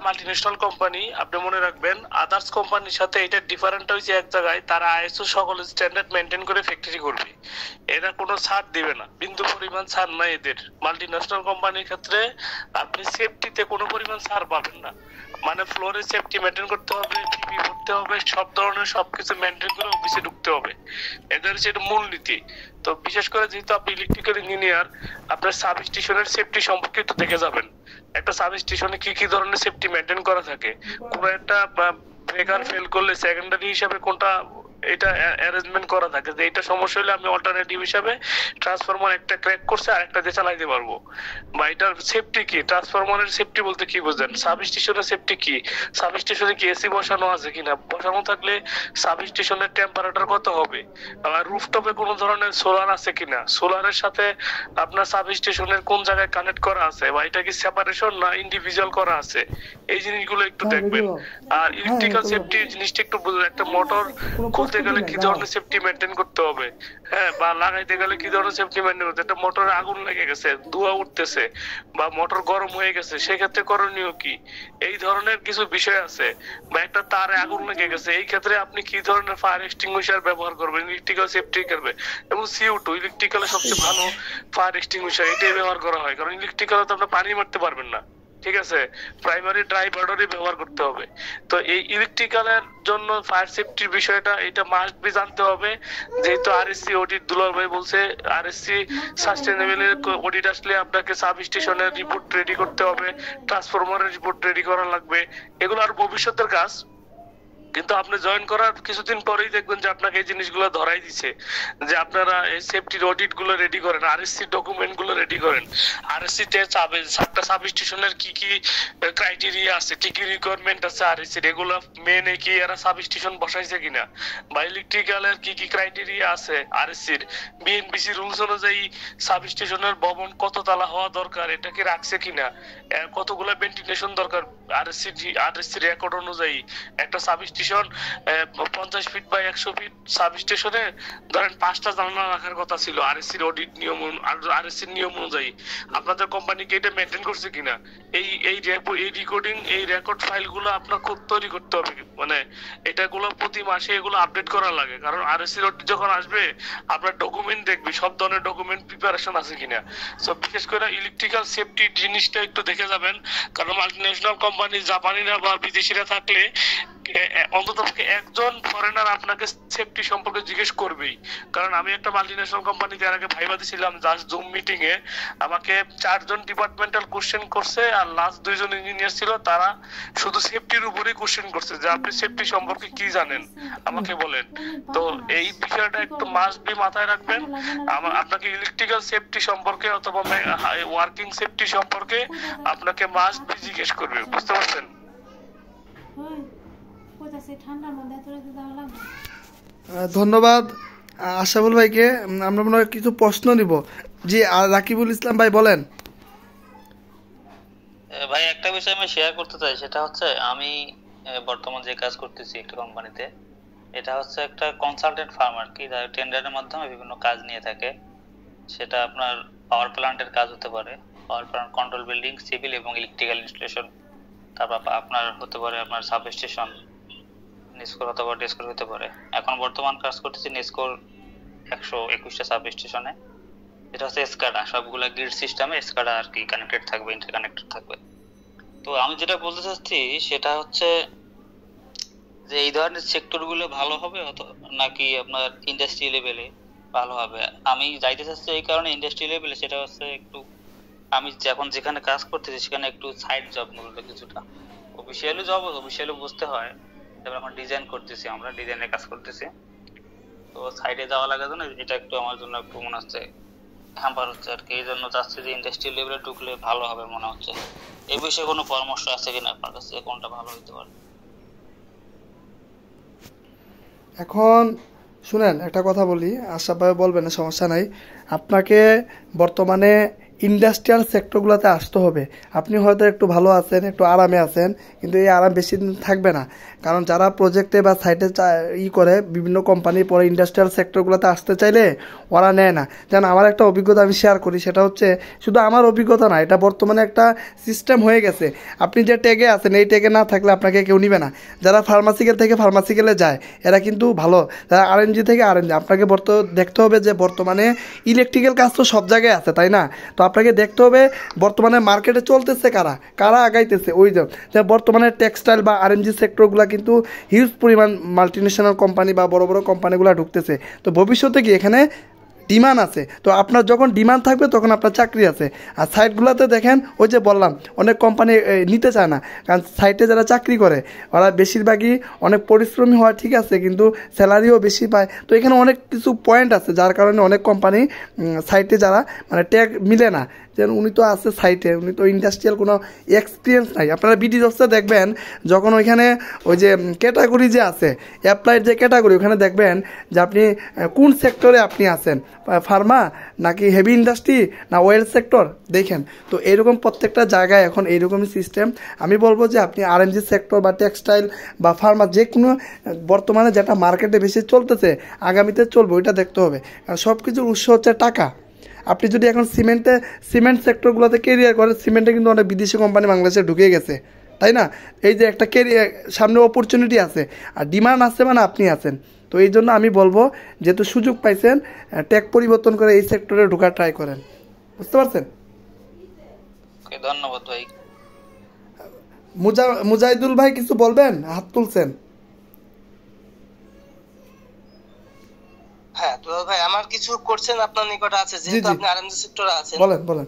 Multinational company, আপনি মনে রাখবেন আদার্স কোম্পানির সাথে এটা ডিফারেন্ট হয়েছে এক জায়গায়, তারা আইএসও সকল স্ট্যান্ডার্ড মেনটেন করে ফ্যাক্টরি করবে। এরা কোনো ছাড় দিবে না, বিন্দু পরিমাণ ছাড় নাই এদের। মাল্টিন্যাশনাল কোম্পানির ক্ষেত্রে আপনি সেফটিতে কোনো পরিমাণ ছাড় পাবেন না। মানে ফ্লোরে সেফটি মেনটেন করতে হবে, পিপি করতে হবে, সব ধরনের সবকিছু মেনটেন করে অফিসে ঢুকতে হবে। এদের সেটা মূলনীতি। তো বিশেষ করে যেহেতু আপনি ইলেকট্রিক্যাল ইঞ্জিনিয়ার, আপনার সাবস্টেশনের সেফটি সম্পর্কে একটু দেখে যাবেন। একটা সাবস্টেশনে কি কি ধরনের সেফটি মেনটেন করা থাকে, কোন একটা ব্রেকার ফেল করলে সেকেন্ডারি হিসাবে কোনটা এটা অ্যারেঞ্জমেন্ট করা থাকে, যে এটা সমস্যা হলে আমি অল্টারনেটিভ হিসাবে ট্রান্সফরমার একটা ক্র্যাক করছে আরেকটা দিয়ে চালাইতে পারবো। বা এটার সেফটি কি, ট্রান্সফরমারের সেফটি বলতে কি বোঝেন, সাবস্টেশনের সেফটি কি, সাবস্টেশনে কি এসি বসানো আছে কিনা, বসানো থাকলে সাবস্টেশনের টেম্পারেচার কত হবে, আর রুফটপে কোনো ধরনের সোলার আছে কিনা, সোলারের সাথে আপনার সাবস্টেশনের কোন জায়গায় কানেক্ট করা আছে, বা এটা কি সেপারেশন না ইন্ডিভিজুয়াল করা আছে, এই জিনিসগুলো একটু দেখবেন। আর ইলেকট্রিক্যাল সেফটি জিনিসটা একটু বুঝবেন, একটা মোটর খুলতে গেলে কি ধরনের সেফটি মেনটেন করতে হবে, হ্যাঁ, বা লাগাইতে গেলে কি ধরনের সেফটি মেনটেন করতে, একটা মোটরে আগুন লেগে গেছে, ধোঁয়া উঠতেছে, বা মোটর গরম হয়ে গেছে, সেক্ষেত্রে করণীয় কি, এই ধরনের কিছু বিষয় আছে। বা একটা তারে আগুন লেগে গেছে, এই ক্ষেত্রে আপনি কি ধরনের ফায়ার এক্সটিংগুইশার ব্যবহার করবেন, ইলেকট্রিক্যাল সেফটি করবে। এবং CO2 ইলেকট্রিক্যালের সবচেয়ে ভালো ফায়ার এক্সটিংগুইশার, এটাই ব্যবহার করা হয়, কারণ ইলেকট্রিক্যালে তো আপনি পানি মারতে পারবেন না, ঠিক আছে, প্রাইমারি ড্রাই পাউডারই ব্যবহার করতে হবে। তো এই ইলেকট্রিক্যালের জন্য ফায়ার সেফটির বিষয়টা এটা মাস্ট বি জানতে হবে। যেহেতু RSC অডিট দুলাল ভাই বলছে, RSC সাস্টেনেবল এর অডিট আসলে আপনাকে সাবস্টেশনের রিপোর্ট রেডি করতে হবে, ট্রান্সফরমারের রিপোর্ট রেডি করা লাগবে, এগুলো আর ভবিষ্যতের কাজ। কিন্তু আপনি জয়েন করার কিছুদিন পরেই দেখবেন যে আপনাকে এই জিনিসগুলো ধরাই দিচ্ছে, যে আপনারা এই সেফটির অডিট গুলো রেডি করেন, RSC ডকুমেন্ট গুলো রেডি করেন, RSC তে সাতটা সাবস্টেশনের কি কি ক্রাইটেরিয়া আছে, কি কি রিকোয়ারমেন্ট আছে RSC এগুলো মেনে কি এরা সাবস্টেশন বসাইছে কিনা, বা ইলেকট্রিক্যালের কি কি ক্রাইটেরিয়া আছে RSC এর, বিএনবিসি রুলস অনুযায়ী সাবস্টেশনের ভবন কত তালা হওয়া দরকার এটা কি রাখছে কিনা, কতগুলো ভেন্টিলেশন দরকার RSC রেকর্ড অনুযায়ী। একটা সাবস্টেশন 50 ফিট বা 100 ফিট সাবস্টেশনে ধরেন 5টা জানালা রাখার কথা ছিল RSC অডিট নিয়ম, RSC নিয়ম অনুযায়ী। আপনাদের কোম্পানি কি এটা মেনটেন করছে কিনা, এই রেকর্ডিং, এই রেকর্ড ফাইলগুলো আপনার খুব তৈরি করতে হবে। মানে এটাগুলো প্রতি মাসে এগুলো আপডেট করা লাগে, কারণ RSC অডিট যখন আসবে আপনার ডকুমেন্ট দেখবে, সব ধরনের ডকুমেন্ট প্রিপারেশন আছে কিনা। সো বিশেষ করে ইলেকট্রিক্যাল সেফটি জিনিসটা একটু দেখে যাবেন, কারণ মাল্টিন্যাশনাল কোম্পানি জাপানিরা বা বিদেশিরা থাকলে অন্তত একজন ফরেনার আপনাকে সেফটি সম্পর্কে জিজ্ঞেস করবেই। কারণ আমি একটা মাল্টিন্যাশনাল কোম্পানিতে এর আগে ভাইবা দিছিলাম, জাস্ট জুম মিটিং এ আমাকে 4জন ডিপার্টমেন্টাল কোশ্চেন করছে, আর লাস্ট 2জন ইঞ্জিনিয়ার ছিল, তারা শুধু সেফটির উপরেই কোশ্চেন করছে, যে আপনি সেফটি সম্পর্কে কি জানেন আমাকে বলেন। তো এই বিষয়টা একটু মাস্ট বি মাথায় রাখবেন। আপনাকে ইলেকট্রিক্যাল সেফটি সম্পর্কে অথবা ওয়ার্কিং সেফটি সম্পর্কে আপনাকে মাস্ট বি জিজ্ঞেস করবে, বুঝতে পারছেন? ধন্যবাদ আশাফুল ভাইকে। আমরা মনে হয় কিছু প্রশ্ন নিব। জি, রাকিবুল ইসলাম ভাই বলেন। ভাই একটা বিষয় আমি শেয়ার করতে চাই, সেটা হচ্ছে আমি বর্তমান যে কাজ করতেছি একটা কোম্পানিতে, এটা হচ্ছে একটা কনসালটেন্ট ফার্ম আর কি, যারা টেন্ডারের মাধ্যমে বিভিন্ন কাজ নিয়ে থাকে। সেটা আপনার পাওয়ার প্ল্যান্টের কাজ হতে পারে, power plant, control building, civil এবং ইলেকট্রিক্যাল ইনস্টলেশন। তারপর আপনার হতে পারে আপনার সাবস্টেশন, নেসকোর অথবা ডেসকোর হতে পারে। এখন বর্তমান কাজ করতেছি নেসকোর 121টা সাবস্টেশনে, এটা হচ্ছে এসকাডা, সবগুলা গ্রিড সিস্টেমে এসকাডা আর কি কানেক্টেড থাকবে, ইন্টারকানেক্টেড থাকবে। তো আমি যেটা বলতে চাচ্ছি সেটা হচ্ছে যে এই ধরনের সেক্টরগুলো ভালো হবে নাকি আপনার ইন্ডাস্ট্রি লেভেলে ভালো হবে। আমি যাইতে চাচ্ছি এই কারণে ইন্ডাস্ট্রি লেভেলে, সেটা হচ্ছে একটু আমি এখন যেখানে কাজ করতেছি সেখানে একটু সাইড জব মূলত কিছুটা, অফিসিয়ালি জব অফিসিয়ালি বুঝতে হয়। যেমন এখন ডিজাইন করতেছি, আমরা ডিজাইনের কাজ করতেছি, তো সাইডে যাওয়া লাগার জন্য এটা একটু আমার জন্য একটু মনে হচ্ছে হ্যাম্পার হচ্ছে আর কি। এই জন্য চাচ্ছি যে ইন্ডাস্ট্রি লেভেলে ঢুকলে ভালো হবে মনে হচ্ছে। এই বিষয়ে কোনো পরামর্শ আছে কিনা আপনার কাছে, কোনটা ভালো হতে পারে? এখন শুনেন, একটা কথা বলি, আশরাফ ভাই বলবেন, সমস্যা নাই। আপনাকে বর্তমানে ইন্ডাস্ট্রিয়াল সেক্টরগুলোতে আসতে হবে। আপনি হয়তো একটু ভালো আছেন, একটু আরামে আছেন, কিন্তু এই আরাম বেশি দিন থাকবে না। কারণ যারা প্রজেক্টে বা সাইটে করে বিভিন্ন কোম্পানি পরে ইন্ডাস্ট্রিয়াল সেক্টরগুলোতে আসতে চাইলে ওরা নেয় না। যেন আমার একটা অভিজ্ঞতা আমি শেয়ার করি, সেটা হচ্ছে শুধু আমার অভিজ্ঞতা না, এটা বর্তমানে একটা সিস্টেম হয়ে গেছে। আপনি যে ট্যাগে আছেন এই ট্যাগে না থাকলে আপনাকে কেউ নিবে না। যারা ফার্মাসিক্যাল থেকে ফার্মাসিক্যালে যায় এরা কিন্তু ভালো, যারা আরএনজি থেকে আরএনজি। আপনাকে দেখতে হবে যে বর্তমানে ইলেকট্রিক্যাল কাজ তো সব জায়গায় আছে, তাই না? তো আপনাকে দেখতে হবে বর্তমানে মার্কেটে চলতেছে কারা কারা আগাইতেছে। ওই যে বর্তমানে টেক্সটাইল বা আরএনজি সেক্টরগুলো কিন্তু হিউজ পরিমাণ মাল্টিনেশনাল কোম্পানি বা বড় বড় কোম্পানিগুলো ঢুকতেছে। তো ভবিষ্যতে কি এখানে ডিমান্ড আছে, তো আপনার যখন ডিমান্ড থাকবে তখন আপনার চাকরি আছে। আর সাইটগুলোতে দেখেন, ওই যে বললাম অনেক কোম্পানি নিতে চায় না, কারণ সাইটে যারা চাকরি করে ওরা বেশিরভাগই অনেক পরিশ্রমী হয়, ঠিক আছে, কিন্তু স্যালারিও বেশি পায়। তো এখানে অনেক কিছু পয়েন্ট আছে যার কারণে অনেক কোম্পানি সাইটে যারা মানে ট্যাগ মিলে না, যেন উনি তো আছে সাইটে, উনি তো ইন্ডাস্ট্রিয়াল কোনো এক্সপিরিয়েন্স নাই। আপনারা বিডি জবসে দেখবেন যখন ওইখানে ওই যে ক্যাটাগরি যে আছে, অ্যাপ্লাইড যে ক্যাটাগরি, ওখানে দেখবেন যে আপনি কোন সেক্টরে আপনি আছেন, ফার্মা নাকি হেভি ইন্ডাস্ট্রি না ওয়েল সেক্টর দেখেন। তো এইরকম প্রত্যেকটা জায়গায় এখন এইরকমই সিস্টেম। আমি বলবো যে আপনি আরএনজি সেক্টর বা টেক্সটাইল বা ফার্মা যে কোনো বর্তমানে যেটা মার্কেটে বেশি চলতেছে, আগামীতে চলবে, ওইটা দেখতে হবে। কারণ সব কিছুর উৎস হচ্ছে টাকা। আপনি যদি এখন সিমেন্ট সেক্টরগুলোতে কেরিয়ার করেন, সিমেন্টে কিন্তু অনেক বিদেশি কোম্পানি বাংলাদেশে ঢুকে গেছে, তাই না? এই যে একটা কেরিয়ার সামনে অপরচুনিটি আছে আর ডিমান্ড আছে, মানে আপনি আছেন। তো এই জন্য আমি বলবো যেহেতু সুযোগ পাইছেন, ট্যাগ পরিবর্তন করে এই সেক্টরে ঢোকার ট্রাই করেন। বুঝতে পারছেন? ধন্যবাদ ভাই। মুজাহিদুল ভাই কিছু বলবেন? হাত তুলছেন। হ্যাঁ তো ভাই, আমার কিছু কোশ্চেন আপনার নিকট আছে, যেহেতু আপনি আরএমজি সেক্টরে আছেন। বলেন।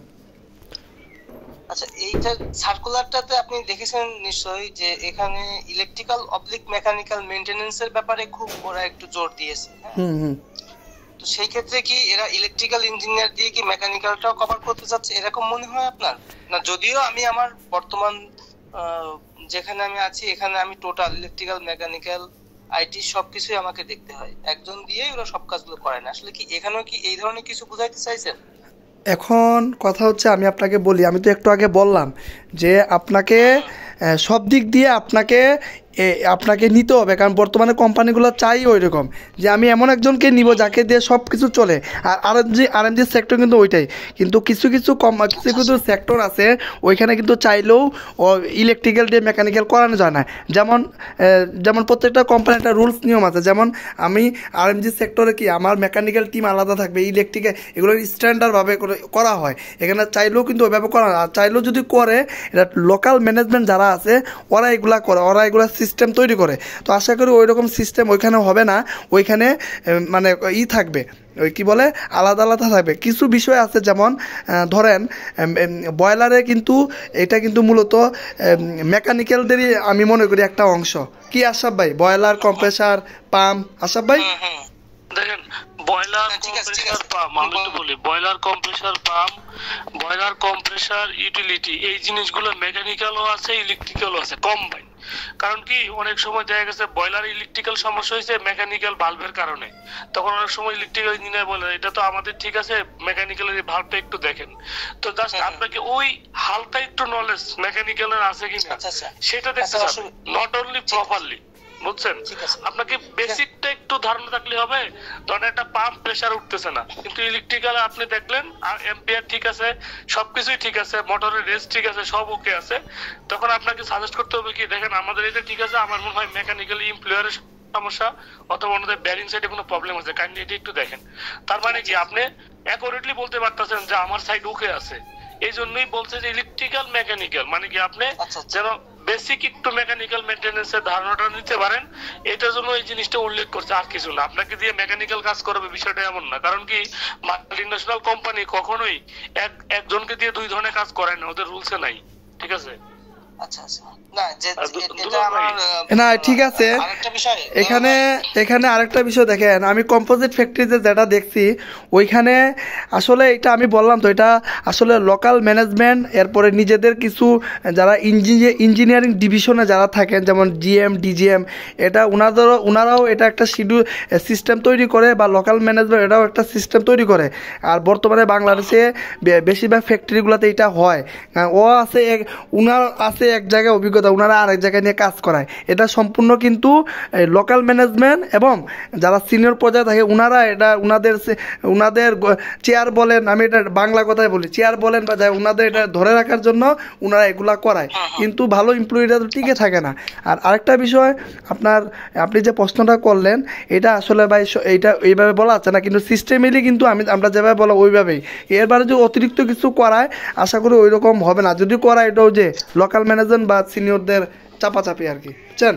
আচ্ছা, এইটা সার্কুলারটাতে আপনি দেখেছেন নিশ্চয়ই যে এখানে ইলেকট্রিক্যাল অবলিক মেকানিক্যাল মেইনটেনেন্সের ব্যাপারে খুব ওরা একটু জোর দিয়েছে। তো সেই ক্ষেত্রে কি এরা ইলেকট্রিক্যাল ইঞ্জিনিয়ার দিয়ে কি মেকানিক্যালটাও কভার করতে চাচ্ছে, এরকম মনে হয় আপনার? না, যদিও আমি আমার বর্তমান যেখানে আমি আছি এখানে আমি টোটাল ইলেকট্রিক্যাল মেকানিক্যাল আইটি সবকিছুই আমাকে দেখতে হয়, একজন দিয়েই ওরা সব কাজগুলো করে না। আসলে কি এখানেও কি এই ধরনের কিছু বুঝাইতে চাইছেন? এখন কথা হচ্ছে, আমি আপনাকে বলি, আমি তো একটু আগে বললাম যে আপনাকে সব দিক দিয়ে আপনাকে নিতে হবে। কারণ বর্তমানে কোম্পানিগুলো চাই ওই রকম যে আমি এমন একজনকে নিব যাকে দিয়ে সব কিছু চলে। আর আরএনজি সেক্টর কিন্তু ওইটাই। কিন্তু কিছু সেক্টর আছে ওইখানে কিন্তু চাইলেও ইলেকট্রিক্যাল দিয়ে মেকানিক্যাল করানো যায় না। যেমন প্রত্যেকটা কোম্পানির একটা রুলস নিয়ম আছে। যেমন আমি আরএনজি সেক্টরে কি আমার মেকানিক্যাল টিম আলাদা থাকবে, ইলেকট্রিক্যাল এগুলো স্ট্যান্ডার্ডভাবে করা হয়। এখানে চাইলেও কিন্তু ওইভাবে করা, আর চাইলেও যদি করে এটা লোকাল ম্যানেজমেন্ট যারা আছে ওরা এগুলা করে, ওরা এগুলা সিস্টেম তৈরি করে। তো আশা করি ওই রকম সিস্টেম ওইখানে হবে না। ওইখানে মানে থাকবে, ওই কি বলে, আলাদা আলাদা থাকবে। কিছু বিষয় আছে, যেমন ধরেন বয়লারে কিন্তু এটা কিন্তু মূলত মেকানিক্যালদেরই আমি মনে করি একটা অংশ। কি আশাব ভাই, বয়লার, কম্প্রেসার, পাম্প, আশাব ভাই? দেখেন, বয়লার কম্প্রেসার পাম্প, আমি একটু বলি, boiler compressor pump, boiler compressor utility, এই জিনিসগুলো মেকানিক্যালও আছে ইলেকট্রিক্যালও আছে কম্বাইন। কারণ কি অনেক সময় দেখা গেছে বয়লার ইলেকট্রিক্যাল সমস্যা হয়েছে মেকানিক্যাল ভালভের কারণে, তখন অনেক সময় ইলেকট্রিক্যাল ইঞ্জিনিয়ার বলে এটা তো আমাদের ঠিক আছে, মেকানিক্যালের ভালভটা একটু দেখেন। তো জাস্ট আপনাকে ওই হালকা একটু নলেজ মেকানিক্যালের আছে কিনা সেটা দেখতে হবে, নট অনলি প্রপারলি। বুঝছেন? আপনাকে বেসিকটা একটু ধারণা থাকলে হবে। ধরেন একটা পাম্প প্রেসার উঠতেছে না, কিন্তু ইলেকট্রিক্যালে আপনি দেখলেন আর এম্পিয়ার ঠিক আছে, সবকিছুই ঠিক আছে, মোটরের রেস ঠিক আছে, সব ওকে আছে, তখন আপনাকে সাজেস্ট করতে হবে কি, দেখেন আমাদের এটা ঠিক আছে, আমার মনে হয় মেকানিক্যালি ইমপ্লয়ারের সমস্যা অথবা ওনাদের ব্যারিং সাইডে কোনো প্রবলেম আছে, কাইন্ডলি এটা একটু দেখেন। তার মানে কি আপনি অ্যাকুরেটলি বলতে পারতেছেন যে আমার সাইড ওকে আছে। এই জন্যই বলছে যে ইলেকট্রিক্যাল মেকানিক্যাল মানে কি আপনি যেন বেসিক একটু মেকানিক্যাল মেইনটেনেন্সের ধারণাটা নিতে পারেন, এটার জন্য এই জিনিসটা উল্লেখ করছে, আর কিছু না। আপনাকে দিয়ে মেকানিক্যাল কাজ করবে বিষয়টা এমন না। কারণ কি মাল্টিন্যাশনাল কোম্পানি কখনোই একজনকে দিয়ে দুই ধরনের কাজ করে না, ওদের রুলসে নাই। ঠিক আছে? আচ্ছা আচ্ছা, না এটা আমার না ঠিক আছে। আরেকটা বিষয় এখানে এখানে আরেকটা বিষয় দেখেন, আমি কম্পোজিট ফ্যাক্টরিতে যেটা দেখছি ওইখানে আসলে এটা আমি বললাম তো, এটা আসলে লোকাল ম্যানেজমেন্ট, এরপরে নিজেদের কিছু যারা ইঞ্জিনিয়ারিং ডিভিশনে যারা থাকেন যেমন জিএম ডিজিএম, এটা ওনারাও এটা একটা সিস্টেম তৈরি করে, বা লোকাল ম্যানেজমেন্ট এটাও একটা সিস্টেম তৈরি করে। আর বর্তমানে বাংলাদেশে বেশিরভাগ ফ্যাক্টরিগুলোতে এটা হয়। উনার আছে এক জায়গায় অভিজ্ঞতা, ওনারা আরেক জায়গায় নিয়ে কাজ করায়। এটা সম্পূর্ণ কিন্তু লোকাল ম্যানেজমেন্ট এবং যারা সিনিয়র পর্যায়ে থাকে ওনারা এটা ওনাদের চেয়ার বলেন, আমি এটা বাংলা কথায় বলি, চেয়ার বলেন বা যাই, ওনাদের এটা ধরে রাখার জন্য ওনারা এগুলা করায়, কিন্তু ভালো এমপ্লয়িরা তো টিকে থাকে না। আর আরেকটা বিষয়, আপনি যে প্রশ্নটা করলেন এটা আসলে ভাই এইটা এইভাবে বলা যাচ্ছে না, কিন্তু সিস্টেমেলি কিন্তু আমরা যেভাবে বলা ওইভাবেই। এরবারে যদি অতিরিক্ত কিছু করায় আশা করি ওই রকম হবে না, যদি করায় এটাও যে লোকাল ম্যানেজমেন্ট বা সিনিয়রদের চাপাচাপি আর কি, বুঝছেন?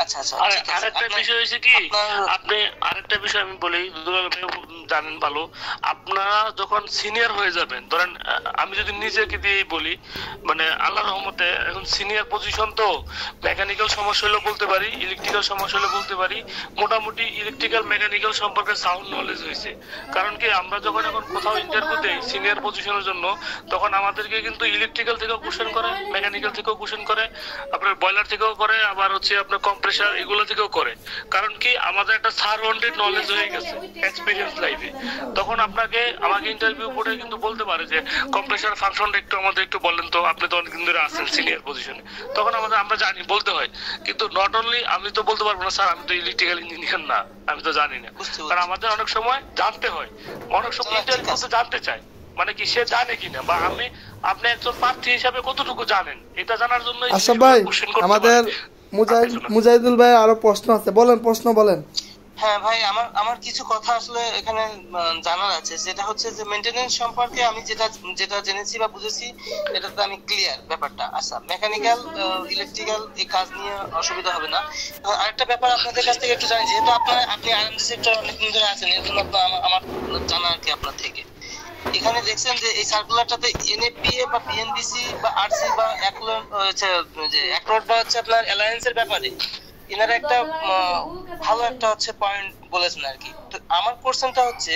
আচ্ছা আচ্ছা, আরেকটা বিষয় হয়েছে কি, আপনি আরেকটা বিষয় আমি বলি, জানেন ভালো, আপনারা যখন সিনিয়র হয়ে যাবেন, ধরেন আমি যদি নিজেকে দিয়ে বলি, মানে আল্লাহর রহমতে এখন সিনিয়র পজিশন, তো মেকানিক্যাল সমস্যা হলেও বলতে পারি, ইলেকট্রিক্যাল সমস্যা হলেও বলতে পারি, মোটামুটি ইলেকট্রিক্যাল মেকানিক্যাল সম্পর্কে সাউন্ড নলেজ হয়েছে। কারণ কি, আমরা যখন এখন কোথাও ইন্টারভিউ দেই সিনিয়র পজিশনের জন্য, তখন আমাদেরকে কিন্তু ইলেকট্রিক্যাল থেকেও কোশ্চেন করে, মেকানিক্যাল থেকেও কোশ্চেন করে, আপনার বয়লার থেকেও করে, আবার হচ্ছে আপনার কম্প্রেসার এগুলো থেকেও করে। কারণ কি, আমাদের একটা সারাউন্ডেড নলেজ হয়ে গেছে এক্সপেরিয়েন্স লাইফে। তখন আমাকে ইন্টারভিউ বোর্ডে কিন্তু বলতে পারে যে কম্প্রেসার ফাংশনটা একটু একটু বলেন তো, আপনি তো অনেকদিন ধরে আছেন সিনিয়র পজিশনে, তখন আমরা জানি বলতে হয়। কিন্তু নট অনলি আমি তো বলতে পারবো না স্যার আমি তো ইলেকট্রিক্যাল ইঞ্জিনিয়ার না, আমি তো জানি না। কারণ আমাদের অনেক সময় জানতে হয়, অনেক সময় ইন্টারভিউ জানতে চায়, মানে কি সে জানে কিনা, বা আপনি একজন প্রার্থী হিসাবে কতটুকু জানেন, এটা জানার জন্য। আচ্ছা ভাই, আমাদের মুজাহিদুল ভাই আরো প্রশ্ন আছে, বলেন, প্রশ্ন বলেন। হ্যাঁ ভাই, আমার কিছু কথা আসলে এখানে জানার আছে, যেটা হচ্ছে যে মেইনটেনেন্স সম্পর্কে আমি যেটা জেনেছি বা বুঝেছি, এটাতে আমি ক্লিয়ার ব্যাপারটা। আচ্ছা, মেকানিক্যাল ইলেকট্রিক্যাল এই কাজ নিয়ে অসুবিধা হবে না। আরেকটা ব্যাপার আপনাদের কাছ থেকে একটু জানি, যেহেতু আপনি আরএমজি সেক্টরে অনেকদিন ধরে আছেন, এর জন্য আমার জানা আর কি আপনার থেকে। এখানে দেখছেন যে এই সার্কুলারটাতে এনএপিএ বা বিএনবিসি বা আরসি বা অ্যাকর্ড বা হচ্ছে আপনার অ্যালায়েন্সের ব্যাপারে এনারা একটা ভালো একটা হচ্ছে পয়েন্ট বলেছেন আর কি। তো আমার কোশ্চেনটা হচ্ছে,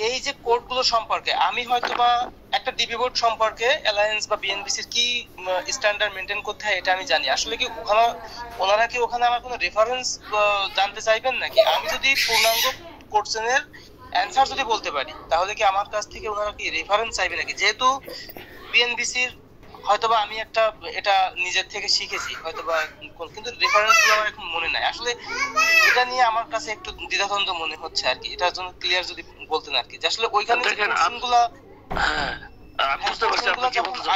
এই যে কোডগুলো সম্পর্কে আমি হয়তো বা একটা ডিবি বোর্ড সম্পর্কে অ্যালায়েন্স বা বিএনবিসির কি স্ট্যান্ডার্ড মেনটেন করতে হয় এটা আমি জানি, আসলে কি ওনারা কি ওখানে আমার কোনো রেফারেন্স জানতে চাইবেন নাকি? আমি যদি পূর্ণাঙ্গ কোশ্চেনের অ্যান্সার যদি বলতে পারি, তাহলে কি আমার কাছ থেকে ওনারা কি রেফারেন্স চাইবে নাকি? যেহেতু বিএনবিসির হয়তোবা আমি এটা নিজের থেকে শিখেছি হয়তোবা, কিন্তু রেফারেন্স গুলো আমার এখন মনে নাই। আসলে এটা নিয়ে আমার কাছে একটু দ্বিধাদ্বন্দ্ব মনে হচ্ছে আর কি, এটার জন্য ক্লিয়ার যদি বলতেন আর কি, যে আসলে ওইখানে যে কোশ্চেনগুলো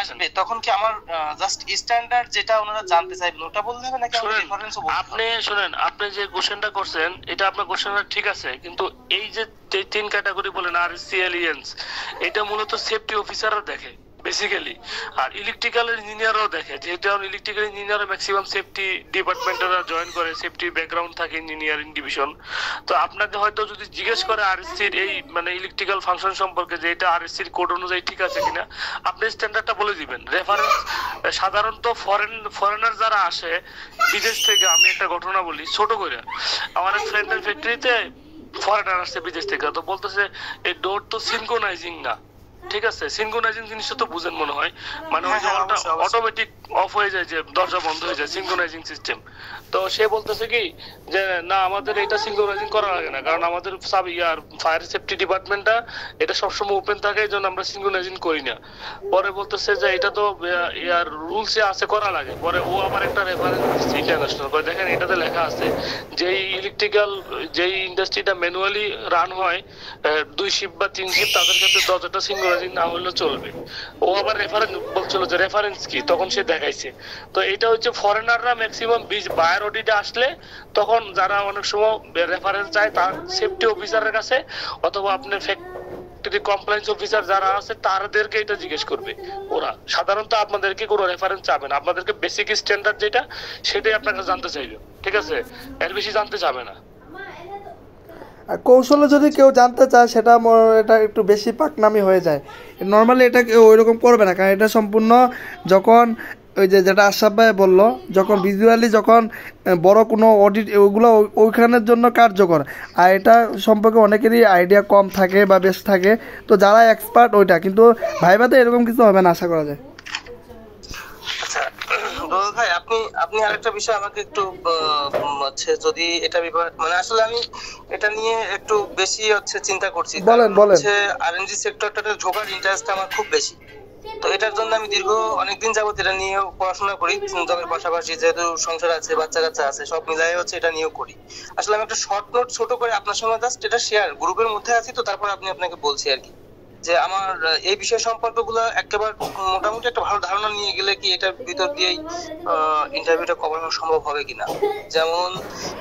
আসবে তখন কি আমার জাস্ট স্ট্যান্ডার্ড যেটা ওনারা জানতে চাইবেন ওটা বলতে হবে নাকি আমি রেফারেন্সও বলতে হবে? আপনি শুনেন, আপনি যে কোশ্চেনটা করছেন এটা আপনার কোশ্চেনটা ঠিক আছে, কিন্তু এই যে তিন ক্যাটাগরি বলেন আরসি এলিয়েন্স, এটা মূলত সেফটি অফিসাররা দেখে বেসিক্যালি, আর ইলেকট্রিক্যাল ইঞ্জিনিয়ারও দেখে, যেহেতু ইলেকট্রিক্যাল ইঞ্জিনিয়ার ম্যাক্সিমাম সেফটি ডিপার্টমেন্টরা জয়েন করে, সেফটি ব্যাকগ্রাউন্ড থাকে ইঞ্জিনিয়ারিং ডিভিশন। তো আপনাকে হয়তো যদি জিজ্ঞেস করে আরএসসির এই মানে ইলেকট্রিক্যাল ফাংশন সম্পর্কে যে এটা আরএসসির কোড অনুযায়ী ঠিক আছে কিনা, আপনি স্ট্যান্ডার্ডটা বলে দিবেন। রেফারেন্স সাধারণত ফরেনার যারা আসে বিদেশ থেকে, আমি একটা ঘটনা বলি ছোট করে, আমার এক ফ্রেন্ডের ফ্যাক্টরিতে ফরেনার আসছে বিদেশ থেকে, তো বলতেছে এই ডোর তো সিনক্রোনাইজিং না। ঠিক আছে, সিনক্রোনাইজিং জিনিসটা তো বুঝেন মনে হয়, মানে ওই যে অটোমেটিক অফ হয়ে যায়, যে দরজা বন্ধ হয়ে যায়, সিনক্রোনাইজিং সিস্টেম। তো সে বলতেছে কি যে না আমাদের এটা সিনক্রোনাইজিং করা লাগে না, কারণ আমাদের ফায়ার সেফটি ডিপার্টমেন্টটা এটা সবসময় ওপেন থাকে, এই জন্য আমরা সিনক্রোনাইজিং করি না। পরে বলতেছে যে এটা তো ইয়ার রুলসে আছে, করা লাগে। পরে ও আবার একটা রেফারেন্স ইন্টারন্যাশনাল করে, দেখেন এটাতে লেখা আছে যেই ইলেকট্রিক্যাল যেই ইন্ডাস্ট্রিটা ম্যানুয়ালি রান হয় 2 শিফট বা 3 শিফট, তাদের ক্ষেত্রে দরজাটা সিনক্রোনাইজিং না হলেও চলবে। ও আবার রেফারেন্স বলছিল যে রেফারেন্স কি, তখন সে দেখাইছে। তো এটা হচ্ছে ফরেনাররা ম্যাক্সিমাম বায়ার অডিটে আসলে তখন যারা অনেক সময় রেফারেন্স চায় তার সেফটি অফিসারের কাছে, অথবা আপনার ফ্যাক্টরি কমপ্লায়েন্স অফিসার যারা আছে তাদেরকে এটা জিজ্ঞেস করবে। ওরা সাধারণত আপনাদেরকে কোনো রেফারেন্স চাবে না, আপনাদেরকে বেসিক স্ট্যান্ডার্ড যেটা সেটাই আপনাকে জানতে চাইবে, ঠিক আছে, এর বেশি জানতে চাবে না। কৌশলে যদি কেউ জানতে চায় সেটা এটা একটু বেশি পাকনামি হয়ে যায়। নর্মালি এটা কেউ ওই রকম করবে না, কারণ এটা সম্পূর্ণ যখন ওই যে যেটা আশরাফ ভাই বললো, যখন ভিজুয়ালি যখন বড় কোনো অডিট ওইগুলো ওইখানের জন্য কার্যকর। আর এটা সম্পর্কে অনেকেরই আইডিয়া কম থাকে বা বেশ থাকে, তো যারা এক্সপার্ট ওইটা, কিন্তু ভাইভাতে এরকম কিছু হবে না আশা করা যায়। আচ্ছা রোল ভাই, আপনি আরেকটা বিষয় আমাকে একটু হচ্ছে যদি এটা মানে আসলে আমি এটা নিয়ে একটু বেশি হচ্ছে চিন্তা করছি। বলেন। হচ্ছে আরএনজি সেক্টরটাতে ঢোকার ইন্টারেস্ট আমার খুব বেশি, তো এটার জন্য আমি দীর্ঘ অনেকদিন যাবত এটা নিয়ে পড়াশোনা করি, জবের পাশাপাশি যেহেতু সংসার আছে, বাচ্চা কাচ্চা আছে, সব মিলাই হচ্ছে এটা নিয়েও করি। আসলে আমি একটা শর্ট নোট ছোট করে আপনার সঙ্গে জাস্ট এটা শেয়ার, গ্রুপের মধ্যে আছি তো, তারপর আপনাকে বলছি আর কি, যে আমার এই বিষয় সম্পর্কগুলো একেবারে মোটামুটি একটা ভালো ধারণা নিয়ে গেলে কি এটার ভিতর দিয়েই ইন্টারভিউটা কভার করা সম্ভব হবে কিনা। যেমন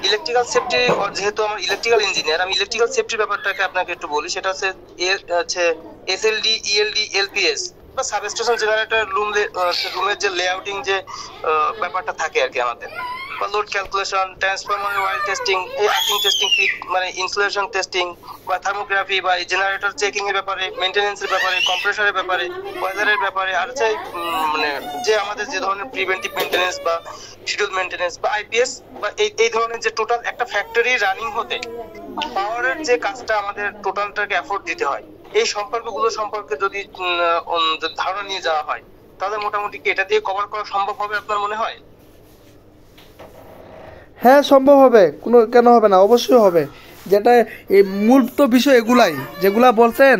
ইলেকট্রিক্যাল সেফটি, যেহেতু আমার ইলেকট্রিক্যাল ইঞ্জিনিয়ার, আমি ইলেকট্রিক্যাল সেফটির ব্যাপারটাকে আপনাকে একটু বলি। সেটা হচ্ছে এসএলডি, ইএলডি, এলপিএস বা সাবস্টেশন জেনারেটর রুমের যে লেআউটিং যে ব্যাপারটা থাকে আর কি আমাদের, বা load calculation, transformer wire testing, এই আর্থিং টেস্টিং, মানে ইনসুলেশন টেস্টিং বা থার্মোগ্রাফি বা জেনারেটর চেকিং এর ব্যাপারে, মেইনটেনেন্সের ব্যাপারে, কম্প্রেসরের ব্যাপারে, ওয়েদারের ব্যাপারে, আর চাই মানে যে আমাদের যে ধরনের প্রিভেন্টিভ মেইনটেনেন্স বা শিডিউল মেইনটেনেন্স বা আইপিএস বা এই ধরনের যে টোটাল একটা ফ্যাক্টরি রানিং হতে পাওয়ারের যে কাজটা আমাদের টোটালটাকে এফোর্ট দিতে হয়, এই সম্পর্কগুলো সম্পর্কে যদি ধারণা নিয়ে যাওয়া হয়, তাহলে মোটামুটি কি এটা দিয়ে কভার করা সম্ভব হবে আপনার মনে হয়? হ্যাঁ সম্ভব হবে, কেন হবে না, অবশ্যই হবে। যেটা এই মূল তো বিষয় এগুলাই যেগুলা বলছেন,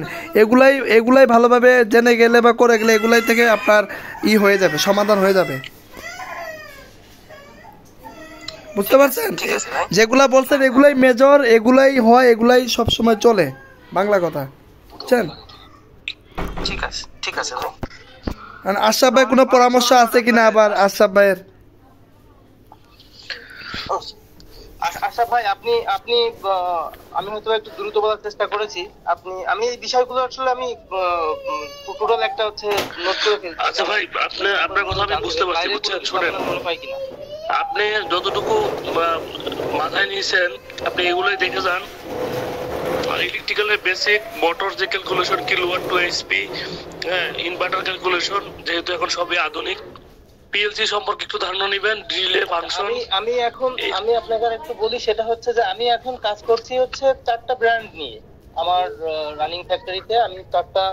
এগুলাই ভালোভাবে জেনে গেলে বা করে গেলে এগুলাই থেকে আপনার হয়ে যাবে, সমাধান হয়ে যাবে। বুঝতে পারছেন? যেগুলা বলছেন এগুলাই মেজর, এগুলাই হয়, এগুলাই সবসময় চলে, বাংলা কথা, বুঝছেন? ঠিক আছে ভাই। আশরাফ ভাই কোনো পরামর্শ আছে কিনা আবার আশরাফ ভাইয়ের? আশরাফ ভাই, আপনি আমি হয়তো একটু দ্রুত বলার চেষ্টা করেছি, আমি এই বিষয়গুলো আসলে আমি টোটাল একটা হচ্ছে নোট করে ফেলছি। আচ্ছা ভাই, আপনার কথা আমি বুঝতে পারছি, বুঝছেন? শুনেন, আপনি যতটুকু মাথায় নিয়েছেন আপনি এগুলোই দেখে যান। ইলেকট্রিক্যালের বেসিক মোটর যে calculation, kilowatt to HP, inverter calculation, যেহেতু এখন সবই আধুনিক, পিএলসি সম্পর্কে একটু ধারণা নেবেন, রিলে ফাংশন। আমি আপনাকে একটু বলি, সেটা হচ্ছে যে আমি এখন কাজ করছি হচ্ছে 4টা ব্র্যান্ড নিয়ে। আমার রানিং ফ্যাক্টরিতে আমি 4টা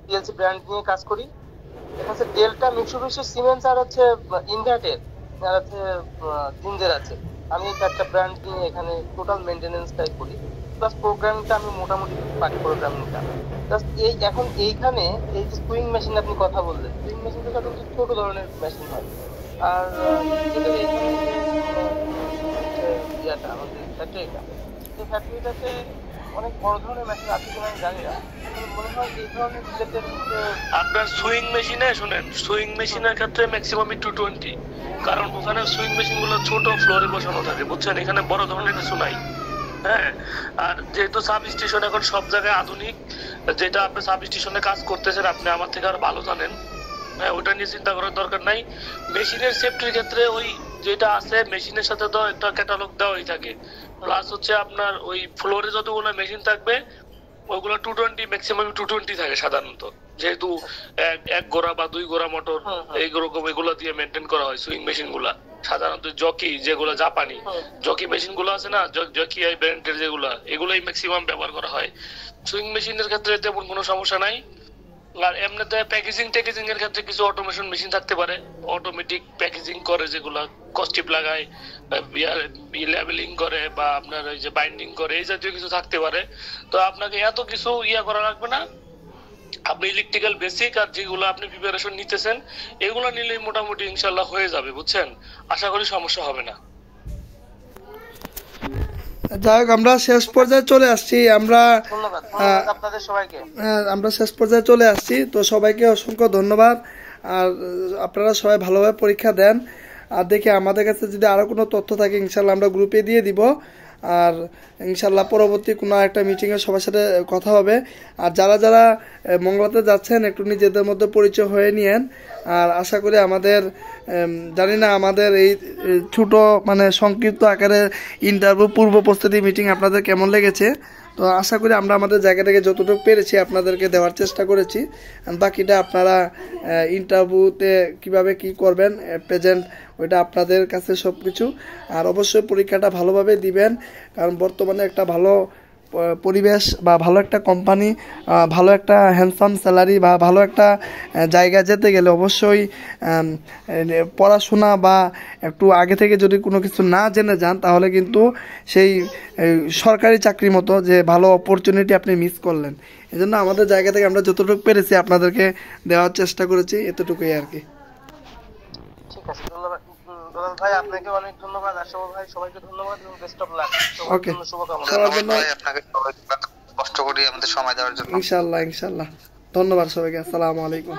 পিএলসি ব্র্যান্ড নিয়ে কাজ করি। এটা হচ্ছে ডেল্টা, মিৎসুবিশি, সিমেন্স আর হচ্ছে ইনভার্টের আর হচ্ছে জিঞ্জার আছে। আমি 4টা ব্র্যান্ড নিয়ে এখানে টোটাল মেইনটেনেন্সটাই করি, প্লাস প্রোগ্রামিংটা আমি মোটামুটি পারি, প্রোগ্রামিংটা। জাস্ট এখন এইখানে এই যে সুইং মেশিন আপনি কথা বললেন, সুইং মেশিনটা সাধারণত ছোট ধরনের মেশিন হয়, আর ইয়াটা আমাদের ফ্যাক্টরিটা, এই ফ্যাক্টরিটাতে অনেক বড় ধরনের মেশিন আছে কিনা আমি জানি না, মনে হয় এই ধরনের রিলেটেড। আপনার সুইং মেশিনে শুনেন, সুইং মেশিনের ক্ষেত্রে ম্যাক্সিমাম 220, কারণ ওখানে সুইং মেশিন গুলো ছোট ফ্লোরে বসানো থাকে, বুঝছেন? এখানে বড় ধরনের কিছু নাই। হ্যাঁ, আর যেহেতু সাব স্টেশন এখন সব জায়গায় আধুনিক, যেটা আপনি সাব স্টেশনে কাজ করতেছেন আপনি আমার থেকে আর ভালো জানেন, হ্যাঁ, ওটা নিয়ে চিন্তা করার দরকার নাই। মেশিনের সেফটির ক্ষেত্রে ওই যেটা আছে মেশিনের সাথে তো একটা ক্যাটালগ দেওয়াই থাকে, প্লাস হচ্ছে আপনার ওই ফ্লোরে যতগুলো মেশিন থাকবে ওইগুলো 220, ম্যাক্সিমাম 220 থাকে সাধারণত, যেহেতু এক গোড়া বা 2 গোড়া মোটর এইরকম এগুলো দিয়ে মেনটেন করা হয় সুইং মেশিন গুলা। সাধারণত জকি যেগুলো জাপানি জকি মেশিন গুলো আছে না, জকি আই ব্র্যান্ডের যেগুলা, এগুলাই ম্যাক্সিমাম ব্যবহার করা হয়। সুইং মেশিনের ক্ষেত্রে তেমন কোনো সমস্যা নাই। আর এমনিতে প্যাকেজিং এর ক্ষেত্রে কিছু অটোমেশন মেশিন থাকতে পারে, অটোমেটিক প্যাকেজিং করে, যেগুলা কস্টিপ লাগায়, লেবেলিং করে বা আপনার ওই যে বাইন্ডিং করে, এই জাতীয় কিছু থাকতে পারে। তো আপনাকে এত কিছু করা লাগবে না, আপনি ইলেকট্রিক্যাল বেসিক আর যেগুলো আপনি প্রিপারেশন নিতেছেন এগুলো নিলেই মোটামুটি ইনশাল্লাহ হয়ে যাবে, বুঝছেন? আশা করি সমস্যা হবে না। যাই হোক, আমরা শেষ পর্যায়ে চলে আসছি, আমরা শেষ পর্যায়ে চলে আসছি। তো সবাইকে অসংখ্য ধন্যবাদ, আর আপনারা সবাই ভালোভাবে পরীক্ষা দেন। আর দেখি আমাদের কাছে যদি আরও কোনো তথ্য থাকে ইনশাল্লাহ আমরা গ্রুপে দিয়ে দিব, আর ইনশাল্লাহ পরবর্তী কোনো একটা মিটিংয়ে সবার সাথে কথা হবে। আর যারা যারা মঙ্গলাতে যাচ্ছেন একটু নিজেদের মধ্যে পরিচয় হয়ে নিয়েন। আর আশা করি আমাদের জানি না আমাদের এই ছোট মানে সংক্ষিপ্ত আকারে ইন্টারভিউ পূর্ব প্রস্তুতি মিটিং আপনাদের কেমন লেগেছে। তো আশা করি আমরা আমাদের জায়গা থেকে যতটুকু পেরেছি আপনাদেরকে দেওয়ার চেষ্টা করেছি। আর বাকিটা আপনারা ইন্টারভিউতে কিভাবে কি করবেন প্রেজেন্ট ওইটা আপনাদের কাছে সব কিছু। আর অবশ্যই পরীক্ষাটা ভালোভাবে দিবেন, কারণ বর্তমানে একটা ভালো পরিবেশ বা ভালো একটা কোম্পানি, ভালো একটা হ্যান্ডসাম স্যালারি বা ভালো একটা জায়গায় যেতে গেলে অবশ্যই পড়াশোনা বা একটু আগে থেকে যদি কোনো কিছু না জেনে যান তাহলে কিন্তু সেই সরকারি চাকরির মতো যে ভালো অপরচুনিটি আপনি মিস করলেন। এই জন্য আমাদের জায়গা থেকে আমরা যতটুকু পেরেছি আপনাদেরকে দেওয়ার চেষ্টা করেছি, এতটুকুই আর কি। ঠিক আছে, ধন্যবাদ দুলাল ভাই, আপনাকে অনেক ধন্যবাদ। আশা ভাই, সবাইকে ধন্যবাদ এবং বেস্ট অফ লাক। ওকে, শুভকামনা। সবার জন্য আপনাকে কষ্ট করি আমাদের সময় দেওয়ার জন্য। ইনশাআল্লাহ ইনশাআল্লাহ, ধন্যবাদ সবাইকে। আসসালামু আলাইকুম।